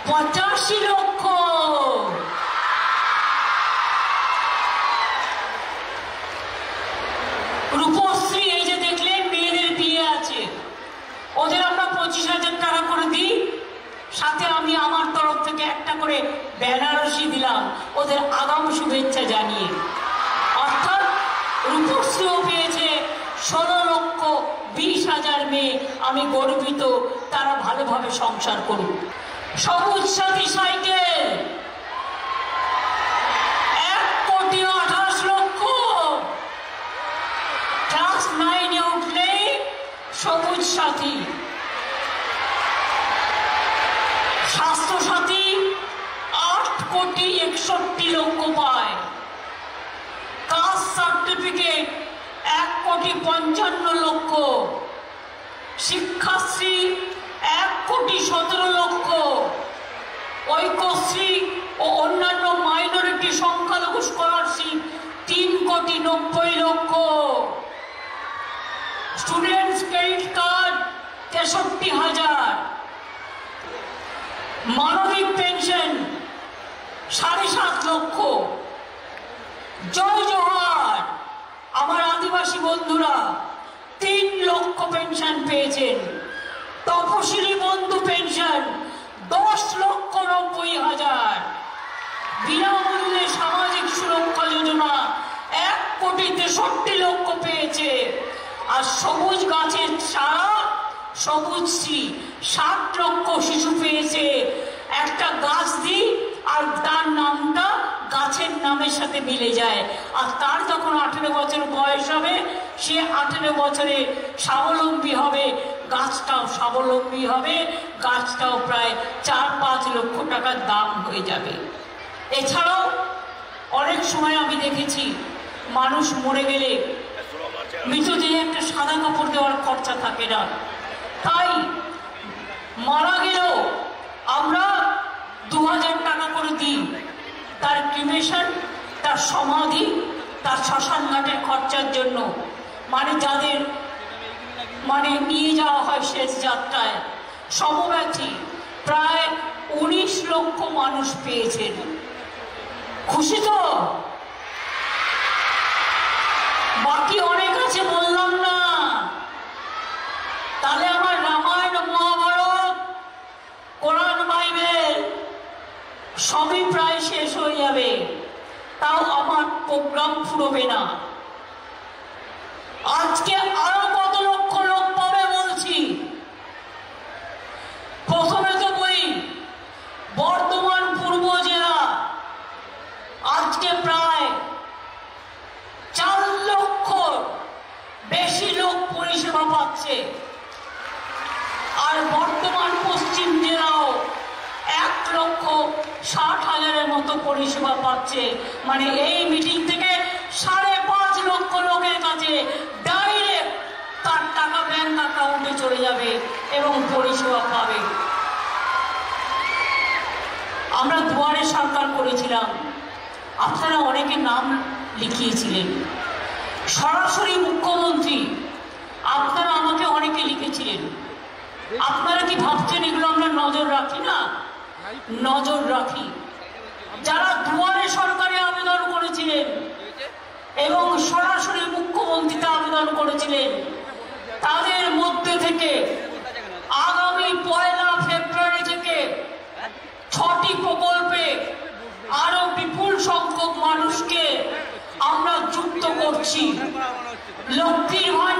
কন্যাশ্রী 85 লক্ষ, রূপশ্রী এই যে দেখলেন মেয়েদের বিয়ে আছে, ওদের আমরা 25,000 টাকা করে দিই, সাথে আমি আমার তরফ থেকে একটা করে বেনারসি দিলাম ওদের আগাম শুভেচ্ছা জানিয়ে। অর্থাৎ রূপশ্রীও পেয়েছে 16,20,000 মেয়ে। আমি গর্বিত, তারা ভালোভাবে সংসার করুক। সবুজ সাথী সাইকেল 1,28,00,000, ক্লাস 9-এ উঠলেই সবুজ সাথী। স্বাস্থ্য সাথী 8,61,00,000 পায়। Caste certificate 1,55,00,000। শিক্ষাশ্রী 1,17,00,000। ঐক্যশ্রী ও অন্যান্য মাইনরিটি সংখ্যালঘু স্কলারশিপ 3,90,00,000। Students credit card 63,000। মানবিক পেনশন 7.5 লক্ষ। জয় জোহার আমার আদিবাসী বন্ধুরা 3 লক্ষ পেনশন পেয়েছেন। তপশিলি বন্ধু পেনশন 10,90,000। বিনামূল্যে সামাজিক সুরক্ষা যোজনা 1,63,00,000 পেয়েছে। আর সবুজ গাছের চারা সবুজশ্রী 60 লক্ষ শিশু পেয়েছে। একটা গাছ দিই আর তার নামটা গাছের নামের সাথে মিলে যায়, আর তার যখন 18 বছর বয়স হবে সে 18 বছরে স্বাবলম্বী হবে, গাছটাও স্বাবলম্বী হবে, গাছটাও প্রায় 4-5 লক্ষ টাকার দাম হয়ে যাবে। এছাড়াও অনেক সময় আমি দেখেছি মানুষ মরে গেলে মৃতদেহে একটা সাদা কাপড় দেওয়ার খরচা থাকে না, তাই মারা গেলেও আমরা 2,000 টাকা করে দিই তার ক্রিমেশন, তার সমাধি, তার শ্মশান ঘাটের খরচার জন্য। মানে যাদের নিয়ে যাওয়া হয় শেষ যাত্রায়। সমব্যথী প্রায় 19 লক্ষ মানুষ পেয়েছেন। খুশি তো? বাকি অনেক আছে বললাম না। তাহলে আমার রামায়ণ, মহাভারত, কোরআন, বাইবেল সবই প্রায় শেষ হয়ে যাবে, তাও আমার প্রোগ্রাম ফুরবে না। আজকে আরো কত লক্ষ লোক পাবে বলছি। প্রথমে তো বলি বর্ধমান পূর্ব জেলা আজকে প্রায় 4 লক্ষ বেশি লোক পরিষেবা পাচ্ছে। আর বর্তমান পশ্চিম জেলাও 1,60,000-এর মতো পরিষেবা পাচ্ছে। মানে এই মিটিং থেকে 5.5 লক্ষ লোকের কাছে ডাইরেক্ট তার টাকা ব্যাংক অ্যাকাউন্টে চলে যাবে এবং পরিষেবা পাবে। আমরা দুয়ারে সরকার করেছিলাম, আপনারা অনেকে নাম লিখিয়েছিলেন। সরাসরি মুখ্যমন্ত্রী আপনারা আমাকে অনেকে লিখেছিলেন। আপনারা কি ভাবছেন এগুলো আমরা নজর রাখি না? নজর রাখি। যারা দুয়ারে সরকারে আবেদন করেছিলেন এবং সরাসরি মুখ্যমন্ত্রীতে আবেদন করেছিলেন, তাদের মধ্যে থেকে আগামী 1 ফেব্রুয়ারি থেকে 6টি প্রকল্পে আরো বিপুল সংখ্যক মানুষকে আমরা যুক্ত করছি। লক্ষ্মীর ভাই